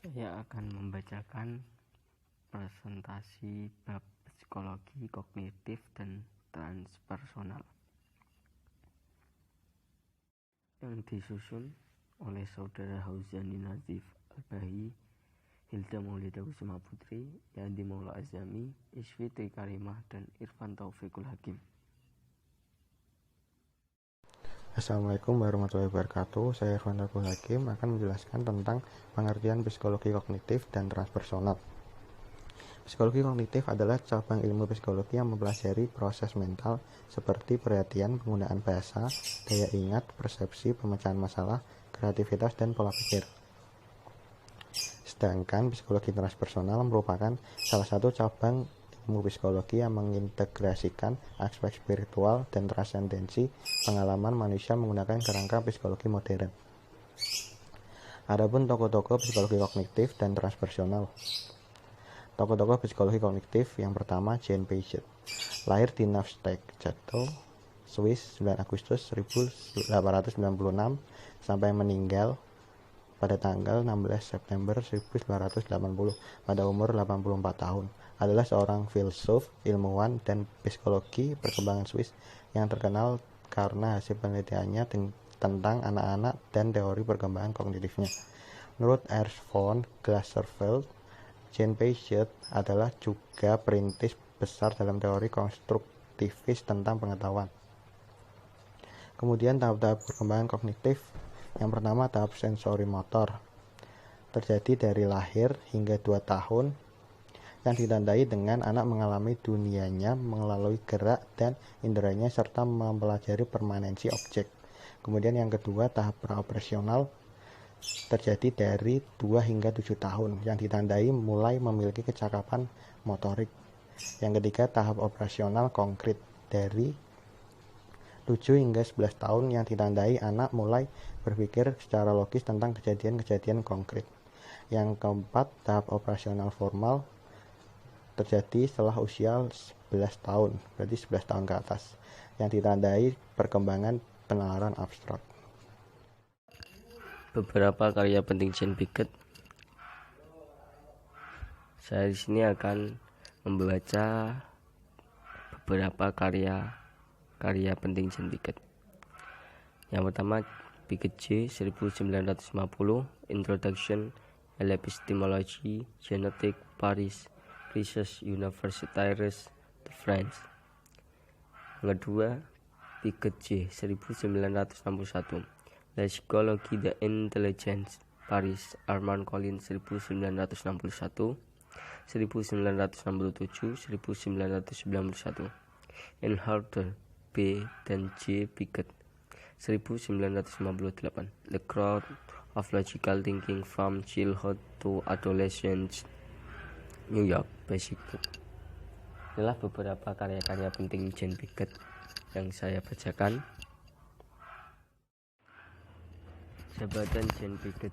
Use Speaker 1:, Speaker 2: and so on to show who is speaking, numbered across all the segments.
Speaker 1: Saya akan membacakan presentasi bab psikologi kognitif dan transpersonal yang disusun oleh Saudara Hauzani Nazif Al-Bahi, Hilda Maulida Kusuma Putri, Yandi Maula Azami, Isfitri Karimah, dan Irfan Taufikul Hakim.
Speaker 2: Assalamualaikum warahmatullahi wabarakatuh. Saya Irfan Taufikul Hakim akan menjelaskan tentang pengertian psikologi kognitif dan transpersonal. Psikologi kognitif adalah cabang ilmu psikologi yang mempelajari proses mental seperti perhatian, penggunaan bahasa, daya ingat, persepsi, pemecahan masalah, kreativitas, dan pola pikir. Sedangkan psikologi transpersonal merupakan salah satu cabang ilmu psikologi yang mengintegrasikan aspek spiritual dan transendensi pengalaman manusia menggunakan kerangka psikologi modern. Adapun tokoh-tokoh psikologi kognitif dan transpersonal. Tokoh-tokoh psikologi kognitif yang pertama Jean Piaget, lahir di Neustadt-Zettel, Swiss 9 Agustus 1896 sampai meninggal pada tanggal 16 September 1980 pada umur 84 tahun, adalah seorang filsuf, ilmuwan, dan psikologi perkembangan Swiss yang terkenal karena hasil penelitiannya tentang anak-anak dan teori perkembangan kognitifnya. Menurut Ernst von Glaserfeld, Jean Piaget adalah juga perintis besar dalam teori konstruktivis tentang pengetahuan. Kemudian tahap-tahap perkembangan kognitif. Yang pertama, tahap sensori motor, terjadi dari lahir hingga 2 tahun, yang ditandai dengan anak mengalami dunianya melalui gerak dan inderanya serta mempelajari permanensi objek. Kemudian yang kedua, tahap praoperasional, terjadi dari 2 hingga 7 tahun, yang ditandai mulai memiliki kecakapan motorik. Yang ketiga, tahap operasional konkret, dari 7 hingga 11 tahun, yang ditandai anak mulai berpikir secara logis tentang kejadian-kejadian konkret. Yang keempat, tahap operasional formal, terjadi setelah usia 11 tahun, berarti 11 tahun ke atas, yang ditandai perkembangan penalaran abstrak.
Speaker 1: Beberapa karya penting Jean Piaget. Saya di sini akan membaca beberapa karya penting Jean Piaget. Yang pertama, Piaget J 1950, Introduction à l'Epistémologie Génétique, Paris, Prises Universitaires de France. Yang kedua, Piaget J 1961, La Psychologie de l'Intelligence, Paris, Armand Collins 1961, 1967, 1991. Enhardt, B. dan J. Piaget 1958, The Growth of Logical Thinking from Childhood to Adolescence, New York, Basic Book. Inilah beberapa karya-karya penting Jean Piaget yang saya bacakan. Jabatan Jean Piaget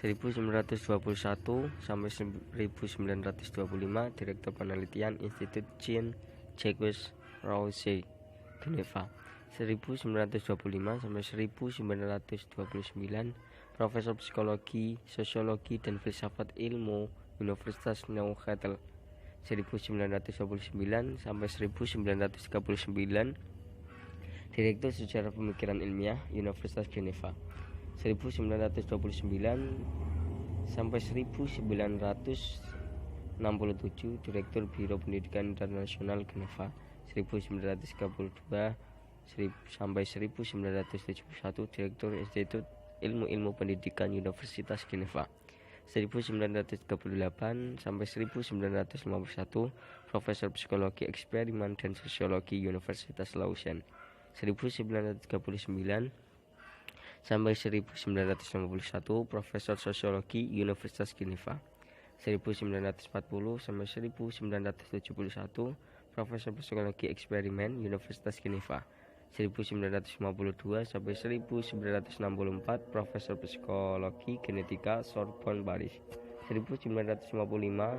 Speaker 1: 1921 sampai 1925, Direktur Penelitian Institut Jean-Jacques Rousseau, Geneva. 1925 sampai 1929, Profesor Psikologi, Sosiologi, dan Filsafat Ilmu, Universitas Neuchâtel. 1929 sampai 1939, Direktur Sejarah Pemikiran Ilmiah, Universitas Geneva. 1929 sampai 1967, Direktur Biro Pendidikan Internasional Geneva. 1932 sampai 1971, Direktur Institut Ilmu Pendidikan Universitas Geneva. 1938 sampai 1951, Profesor Psikologi Eksperimen dan Sosiologi Universitas Lausanne. 1939 sampai 1951, Profesor Sosiologi Universitas Geneva. 1940 sampai 1971, Profesor Psikologi Eksperimen Universitas Geneva. 1952 sampai 1964, Profesor Psikologi Genetika Sorbonne Paris. 1955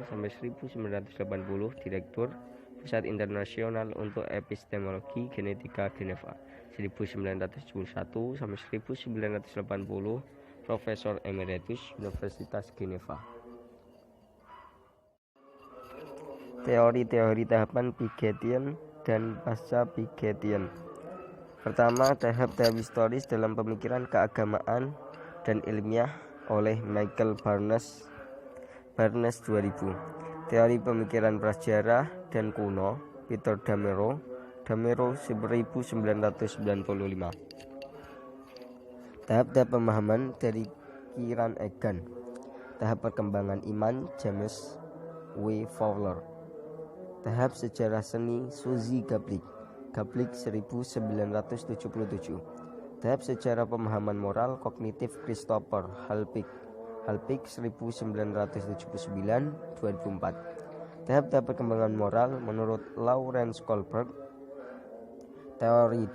Speaker 1: sampai 1980, Direktur Pusat Internasional untuk Epistemologi Genetika Geneva. 1971 sampai 1980, Profesor Emeritus Universitas Geneva. Teori-teori tahapan Pikettyian dan pasca Pikettyian. Pertama, tahap-tahap historis dalam pemikiran keagamaan dan ilmiah oleh Michael Barnes 2000. Teori pemikiran prasejarah dan kuno Peter Damero 1995. Tahap-tahap pemahaman dari Kieran Egan. Tahap perkembangan iman James W. Fowler. Tahap sejarah seni Suzy Gablik 1977. Tahap sejarah pemahaman moral kognitif Christopher Halpik 1979-2004. Tahap-tahap perkembangan moral menurut Lawrence Kohlberg. Teori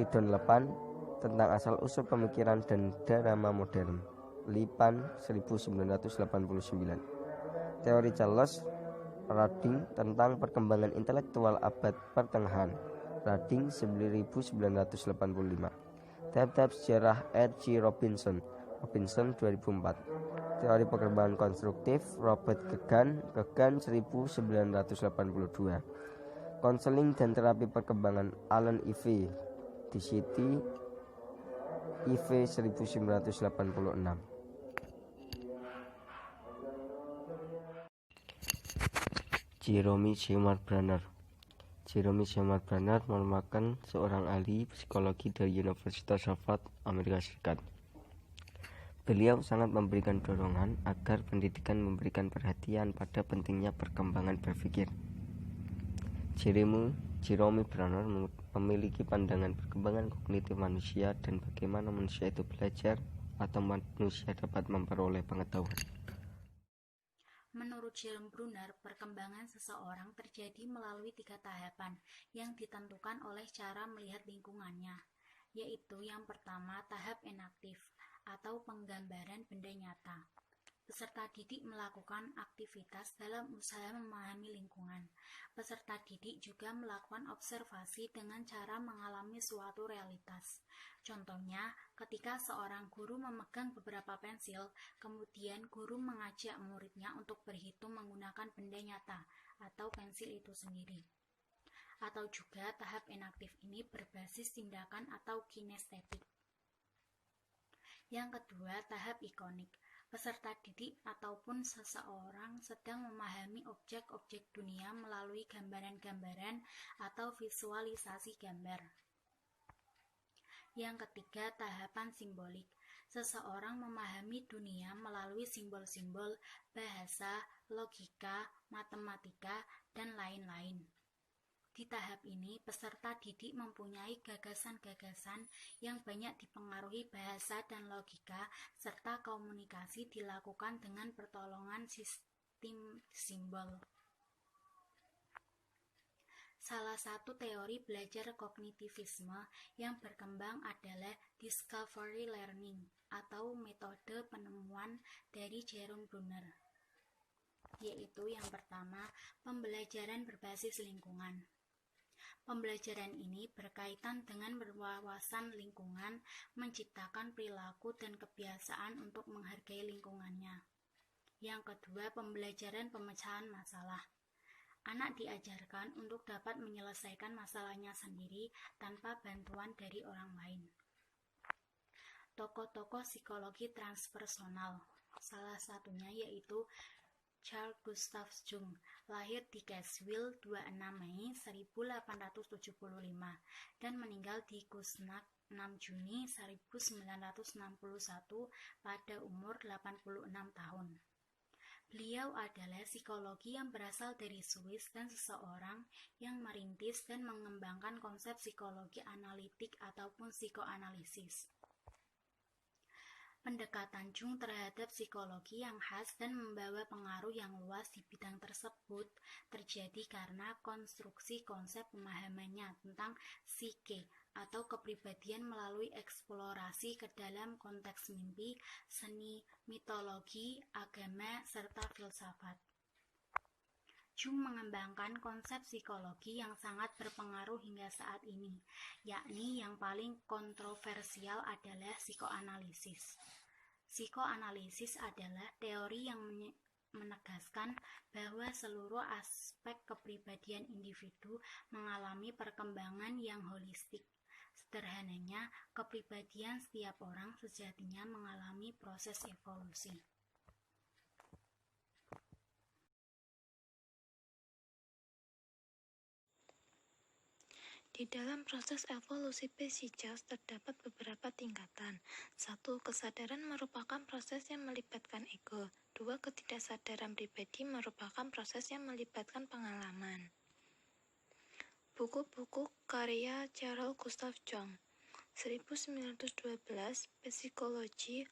Speaker 1: Donlepan tentang asal-usul pemikiran dan drama modern, Lipan 1989. Teori Charles Rading tentang perkembangan intelektual abad pertengahan, Rading 1985. Tahap-tahap sejarah R.G. Robinson 2004. Teori perkembangan konstruktif Robert Kagan 1982. Konseling dan terapi perkembangan Alan Ivey DCT IV 1986. Jerome Shemar Branner. Jerome Shemar Branner merupakan seorang ahli psikologi dari Universitas Harvard, Amerika Serikat. Beliau sangat memberikan dorongan agar pendidikan memberikan perhatian pada pentingnya perkembangan berpikir. Jerome Branner memiliki pandangan perkembangan kognitif manusia dan bagaimana manusia itu belajar atau manusia dapat memperoleh pengetahuan.
Speaker 3: Menurut Jerome Branner, perkembangan seseorang terjadi melalui 3 tahapan yang ditentukan oleh cara melihat lingkungannya, yaitu yang pertama tahap enaktif atau penggambaran benda nyata. Peserta didik melakukan aktivitas dalam usaha memahami lingkungan. Peserta didik juga melakukan observasi dengan cara mengalami suatu realitas. Contohnya, ketika seorang guru memegang beberapa pensil, kemudian guru mengajak muridnya untuk berhitung menggunakan benda nyata atau pensil itu sendiri. Atau juga tahap enaktif ini berbasis tindakan atau kinestetik. Yang kedua, tahap ikonik. Peserta didik ataupun seseorang sedang memahami objek-objek dunia melalui gambaran-gambaran atau visualisasi gambar. Yang ketiga, tahapan simbolik. Seseorang memahami dunia melalui simbol-simbol, bahasa, logika, matematika, dan lain-lain. Di tahap ini, peserta didik mempunyai gagasan-gagasan yang banyak dipengaruhi bahasa dan logika, serta komunikasi dilakukan dengan pertolongan sistem simbol. Salah satu teori belajar kognitivisme yang berkembang adalah discovery learning atau metode penemuan dari Jerome Branner, yaitu yang pertama, pembelajaran berbasis lingkungan. Pembelajaran ini berkaitan dengan berwawasan lingkungan, menciptakan perilaku dan kebiasaan untuk menghargai lingkungannya. Yang kedua, pembelajaran pemecahan masalah. Anak diajarkan untuk dapat menyelesaikan masalahnya sendiri tanpa bantuan dari orang lain. Tokoh-tokoh psikologi transpersonal, salah satunya yaitu Carl Gustav Jung, lahir di Catskill 26 Mei 1875 dan meninggal di Kuznets 6 Juni 1961 pada umur 86 tahun. Beliau adalah psikologi yang berasal dari Swiss dan seseorang yang merintis dan mengembangkan konsep psikologi analitik ataupun psikoanalisis. Pendekatan Jung terhadap psikologi yang khas dan membawa pengaruh yang luas di bidang tersebut terjadi karena konstruksi konsep pemahamannya tentang psike atau kepribadian melalui eksplorasi ke dalam konteks mimpi, seni, mitologi, agama, serta filsafat. Jung mengembangkan konsep psikologi yang sangat berpengaruh hingga saat ini, yakni yang paling kontroversial adalah psikoanalisis. Psikoanalisis adalah teori yang menegaskan bahwa seluruh aspek kepribadian individu mengalami perkembangan yang holistik. Sederhananya, kepribadian setiap orang sejatinya mengalami proses evolusi.
Speaker 4: Di dalam proses evolusi spesies terdapat beberapa tingkatan. 1. Kesadaran merupakan proses yang melibatkan ego. 2. Ketidaksadaran pribadi merupakan proses yang melibatkan pengalaman. Buku-buku karya Carl Gustav Jung, 1912, Psychology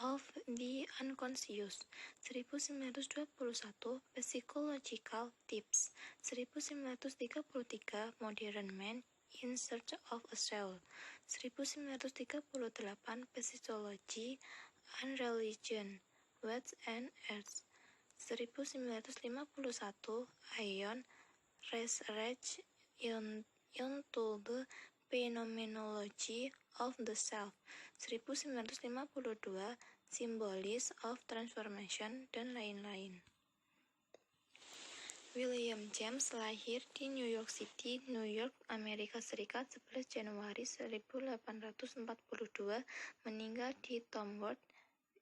Speaker 4: of the Unconscious, 1921, Psychological Tips, 1933, Modern Man in Search of a Soul, 1938, Physiology and Religion, Words and Earth, 1951, Ion Research into the Phenomenology of the Self, 1952, Symbols of Transformation, dan lain-lain. William James lahir di New York City, New York, Amerika Serikat 11 Januari 1842, meninggal di Tamworth,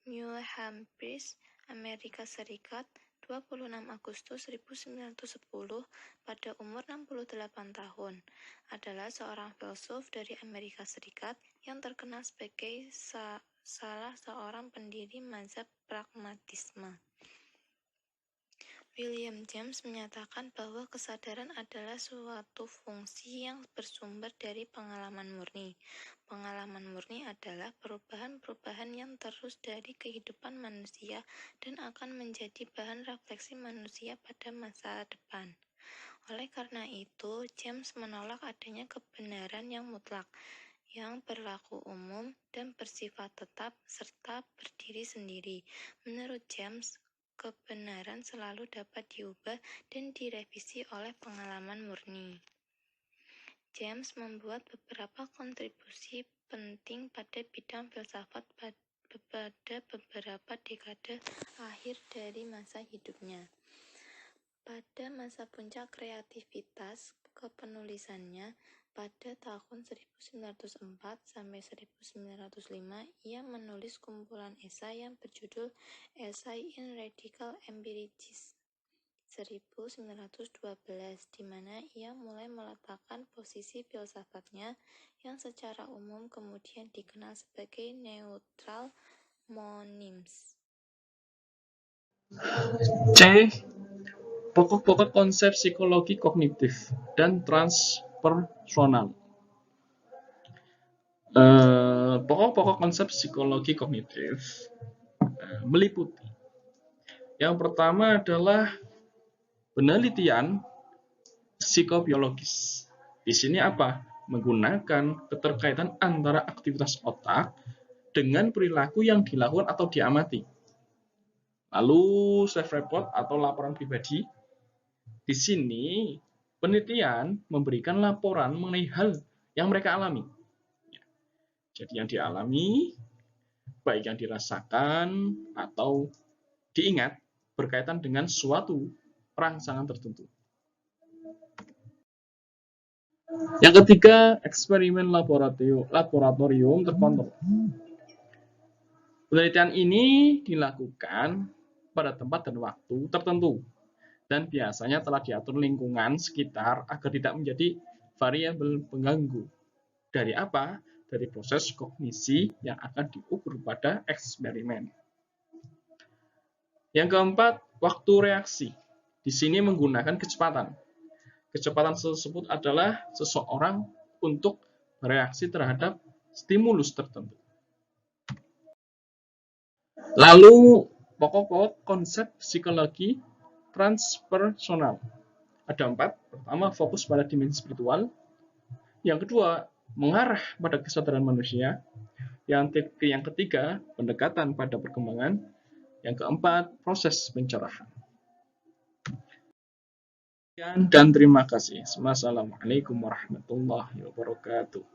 Speaker 4: New Hampshire, Amerika Serikat 26 Agustus 1910 pada umur 68 tahun, adalah seorang filsuf dari Amerika Serikat yang terkenal sebagai salah seorang pendiri mazhab pragmatisme. William James menyatakan bahwa kesadaran adalah suatu fungsi yang bersumber dari pengalaman murni. Pengalaman murni adalah perubahan-perubahan yang terus dari kehidupan manusia dan akan menjadi bahan refleksi manusia pada masa depan. Oleh karena itu, James menolak adanya kebenaran yang mutlak, yang berlaku umum dan bersifat tetap serta berdiri sendiri. Menurut James, kebenaran selalu dapat diubah dan direvisi oleh pengalaman murni. James membuat beberapa kontribusi penting pada bidang filsafat pada beberapa dekade akhir dari masa hidupnya. Pada masa puncak kreativitas kepenulisannya, pada tahun 1904 sampai 1905, ia menulis kumpulan esai yang berjudul Essay in Radical Empiricism 1912, di mana ia mulai meletakkan posisi filsafatnya yang secara umum kemudian dikenal sebagai neutral monims.
Speaker 5: C. Pokok-pokok konsep psikologi kognitif dan transpersonal. Pokok-pokok konsep psikologi kognitif meliputi. Yang pertama adalah penelitian psikobiologis. Di sini apa? Menggunakan keterkaitan antara aktivitas otak dengan perilaku yang dilakukan atau diamati. Lalu self-report atau laporan pribadi. Di sini penelitian memberikan laporan mengenai hal yang mereka alami. Jadi yang dialami, baik yang dirasakan atau diingat, berkaitan dengan suatu rangsangan tertentu. Yang ketiga, eksperimen laboratorium terkontrol. Penelitian ini dilakukan pada tempat dan waktu tertentu, dan biasanya telah diatur lingkungan sekitar agar tidak menjadi variabel pengganggu. Dari apa? Dari proses kognisi yang akan diukur pada eksperimen. Yang keempat, waktu reaksi. Di sini menggunakan kecepatan. Kecepatan tersebut adalah seseorang untuk bereaksi terhadap stimulus tertentu. Lalu, pokok-pokok konsep psikologi transpersonal. Ada 4. Pertama, fokus pada dimensi spiritual. Yang kedua, mengarah pada kesadaran manusia. Yang ketiga, pendekatan pada perkembangan. Yang keempat, proses pencerahan. Dan terima kasih. Wassalamualaikum warahmatullahi wabarakatuh.